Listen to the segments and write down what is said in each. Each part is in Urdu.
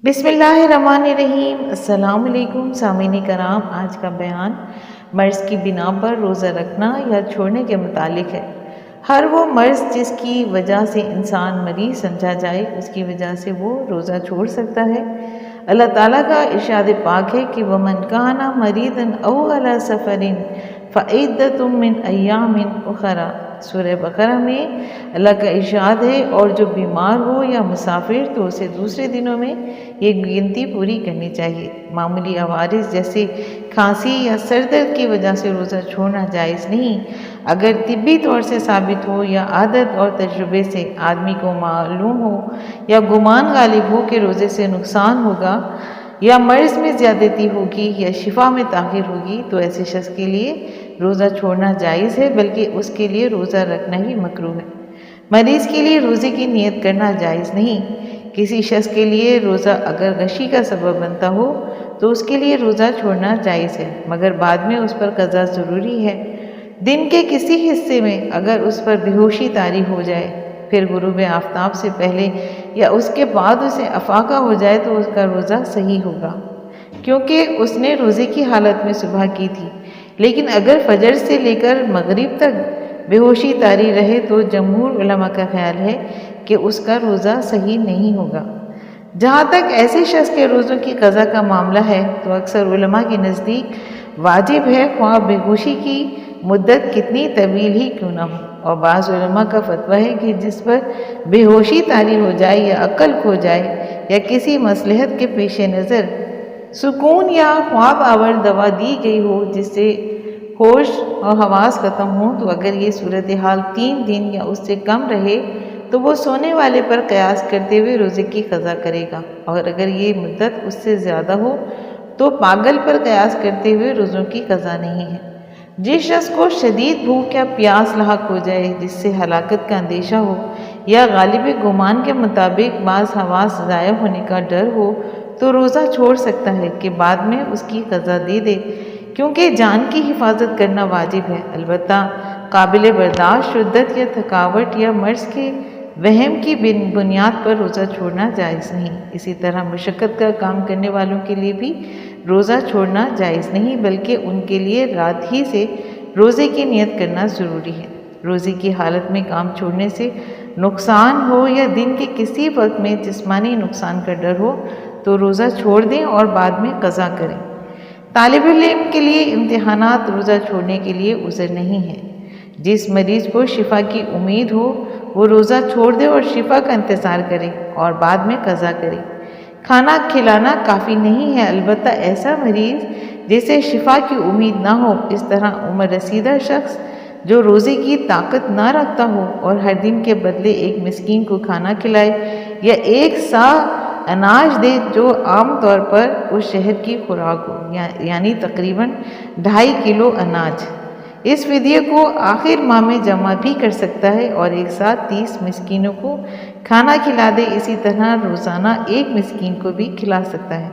بسم اللہ الرحمن الرحیم۔ السلام علیکم سامعین کرام، آج کا بیان مرض کی بنا پر روزہ رکھنا یا چھوڑنے کے متعلق ہے۔ ہر وہ مرض جس کی وجہ سے انسان مریض سمجھا جائے، اس کی وجہ سے وہ روزہ چھوڑ سکتا ہے۔ اللہ تعالیٰ کا ارشاد پاک ہے کہ وَمَنْ كَانَ مَرِيضًا أَوْ عَلَىٰ سَفَرٍ فَعِدَّةٌ مِّنْ أَيَّامٍ أُخَرَىٰ۔ سورہ بقرہ میں اللہ کا ارشاد ہے، اور جو بیمار ہو یا مسافر تو اسے دوسرے دنوں میں یہ گنتی پوری کرنی چاہیے۔ معمولی عوارض جیسے کھانسی یا سر درد کی وجہ سے روزہ چھوڑنا جائز نہیں۔ اگر طبی طور سے ثابت ہو یا عادت اور تجربے سے آدمی کو معلوم ہو یا گمان غالب ہو کہ روزے سے نقصان ہوگا یا مرض میں زیادتی ہوگی یا شفا میں تاخیر ہوگی، تو ایسے شخص کے لیے روزہ چھوڑنا جائز ہے، بلکہ اس کے لیے روزہ رکھنا ہی مکروہ ہے۔ مریض کے لیے روزے کی نیت کرنا جائز نہیں۔ کسی شخص کے لیے روزہ اگر غشی کا سبب بنتا ہو تو اس کے لیے روزہ چھوڑنا جائز ہے، مگر بعد میں اس پر قضا ضروری ہے۔ دن کے کسی حصے میں اگر اس پر بے ہوشی طاری ہو جائے، پھر غروب آفتاب سے پہلے یا اس کے بعد اسے افاقہ ہو جائے تو اس کا روزہ صحیح ہوگا، کیونکہ اس نے روزے کی حالت میں صبح کی تھی۔ لیکن اگر فجر سے لے کر مغرب تک بے ہوشی طاری رہے تو جمہور علماء کا خیال ہے کہ اس کا روزہ صحیح نہیں ہوگا۔ جہاں تک ایسے شخص کے روزوں کی قضا کا معاملہ ہے تو اکثر علماء کے نزدیک واجب ہے، خواہ بے ہوشی کی مدت کتنی طویل ہی کیوں نہ ہو۔ اور بعض علماء کا فتویٰ ہے کہ جس پر بے ہوشی طاری ہو جائے یا عقل کھو جائے یا کسی مصلحت کے پیش نظر سکون یا خواب آور دوا دی گئی ہو جس سے ہوش اور حواس ختم ہوں، تو اگر یہ صورتحال 3 دن یا اس سے کم رہے تو وہ سونے والے پر قیاس کرتے ہوئے روزے کی قضا کرے گا، اور اگر یہ مدت اس سے زیادہ ہو تو پاگل پر قیاس کرتے ہوئے روزوں کی قضا نہیں ہے۔ جس شخص کو شدید بھوک یا پیاس لاحق ہو جائے، جس سے ہلاکت کا اندیشہ ہو یا غالب گمان کے مطابق بعض حواس ضائع ہونے کا ڈر ہو، تو روزہ چھوڑ سکتا ہے کہ بعد میں اس کی قضا دے دے، کیونکہ جان کی حفاظت کرنا واجب ہے۔ البتہ قابل برداشت شدت یا تھکاوٹ یا مرض کے وہم کی بنیاد پر روزہ چھوڑنا جائز نہیں۔ اسی طرح مشقت کا کام کرنے والوں کے لیے بھی روزہ چھوڑنا جائز نہیں، بلکہ ان کے لیے رات ہی سے روزے کی نیت کرنا ضروری ہے۔ روزے کی حالت میں کام چھوڑنے سے نقصان ہو یا دن کے کسی وقت میں جسمانی نقصان کا ڈر ہو تو روزہ چھوڑ دیں اور بعد میں قضا کریں۔ طالب علم کے لیے امتحانات روزہ چھوڑنے کے لیے عذر نہیں ہے۔ جس مریض کو شفا کی امید ہو وہ روزہ چھوڑ دے اور شفا کا انتظار کرے اور بعد میں قضا کرے۔ کھانا کھلانا کافی نہیں ہے، البتہ ایسا مریض جسے شفا کی امید نہ ہو، اس طرح عمر رسیدہ شخص جو روزے کی طاقت نہ رکھتا ہو اور ہر دن کے بدلے ایک مسکین کو کھانا کھلائے یا 1 سا اناج دے جو عام طور پر اس شہر کی خوراک ہو، یعنی تقریباً 2.5 کلو اناج، اس فدیے کو آخر ماہ میں جمع بھی کر سکتا ہے اور ایک ساتھ 30 مسکینوں کو کھانا کھلا دے۔ اسی طرح روزانہ 1 مسکین کو بھی کھلا سکتا ہے۔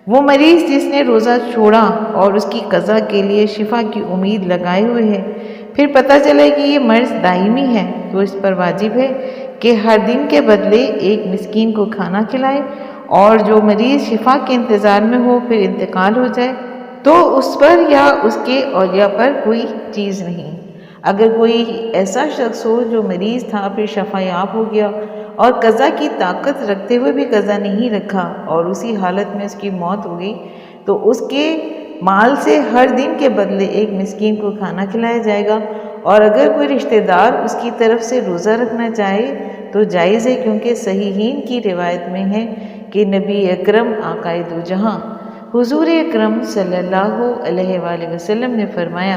وہ مریض جس نے روزہ چھوڑا اور اس کی قضا کے لیے شفا کی امید لگائے ہوئے ہے، پھر پتہ چلے کہ یہ مرض دائمی ہے، تو اس پر واجب ہے کہ ہر دن کے بدلے 1 مسکین کو کھانا کھلائے، اور جو مریض شفا کے انتظار میں ہو پھر انتقال ہو جائے تو اس پر یا اس کے اولیاء پر کوئی چیز نہیں۔ اگر کوئی ایسا شخص ہو جو مریض تھا پھر شفا یاب ہو گیا اور قضا کی طاقت رکھتے ہوئے بھی قضا نہیں رکھا اور اسی حالت میں اس کی موت ہو گئی، تو اس کے مال سے ہر دن کے بدلے 1 مسکین کو کھانا کھلایا جائے گا۔ اور اگر کوئی رشتہ دار اس کی طرف سے روزہ رکھنا چاہے تو جائز ہے، کیونکہ صحیحین کی روایت میں ہے کہ نبی اکرم آقائے دو جہاں حضور اکرم صلی اللہ علیہ وآلہ وسلم نے فرمایا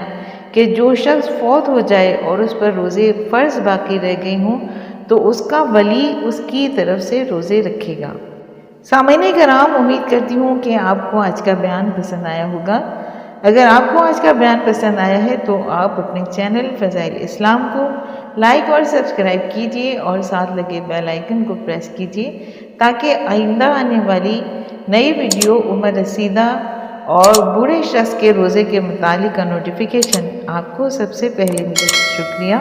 کہ جو شخص فوت ہو جائے اور اس پر روزے فرض باقی رہ گئے ہوں تو اس کا ولی اس کی طرف سے روزے رکھے گا۔ سامعین کرام، امید کرتی ہوں کہ آپ کو آج کا بیان پسند آیا ہوگا۔ اگر آپ کو آج کا بیان پسند آیا ہے تو آپ اپنے چینل فضائل اسلام کو لائک اور سبسکرائب کیجیے اور ساتھ لگے بیل آئیکن کو پریس کیجیے تاکہ آئندہ آنے والی نئی ویڈیو عمر رسیدہ اور بوڑھے شخص کے روزے کے متعلق کا نوٹیفیکیشن آپ کو سب سے پہلے ملے۔ شکریہ۔